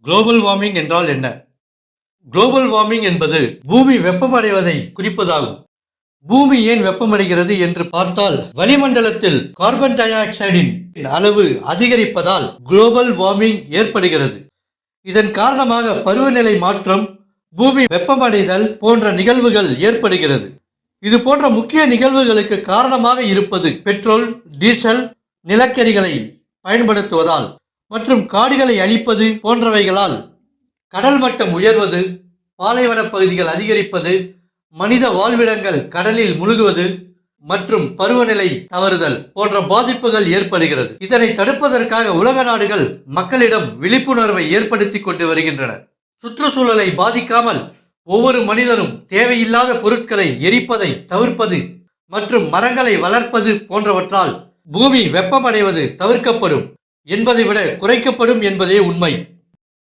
Global warming என்றால் என்ன? Global warming என்பது பூமி வெப்பமடைவதை குறிப்பதாகும். பூமி ஏன் வெப்பமடைகிறது என்று பார்த்தால், வளிமண்டலத்தில் கார்பன் டை ஆக்சைடின் அளவு அதிகரிப்பதால் குளோபல் வார்மிங் ஏற்படுகிறது. இதன் காரணமாக பருவநிலை மாற்றம், பூமி வெப்பமடைதல் போன்ற நிகழ்வுகள் ஏற்படுகிறது. இது போன்ற முக்கிய நிகழ்வுகளுக்கு காரணமாக இருப்பது பெட்ரோல், டீசல், நிலக்கரிகளை பயன்படுத்துவதால் மற்றும் காடுகளை அழிப்பது போன்றவைகளால் கடல் மட்டம் உயர்வது, பாலைவன பகுதிகள் அதிகரிப்பது, மனித வாழ்விடங்கள் கடலில் முழுகுவது மற்றும் பருவநிலை தவறுதல் போன்ற பாதிப்புகள் ஏற்படுகிறது. இதனை தடுப்பதற்காக உலக நாடுகள் மக்களிடம் விழிப்புணர்வை ஏற்படுத்தி கொண்டு வருகின்றன. சுற்றுச்சூழலை பாதிக்காமல் ஒவ்வொரு மனிதனும் தேவையில்லாத பொருட்களை எரிப்பதை தவிர்ப்பது மற்றும் மரங்களை வளர்ப்பது போன்றவற்றால் பூமி வெப்பமடைவது தவிர்க்கப்படும் என்பதை விட குறைக்கப்படும் என்பதே உண்மை.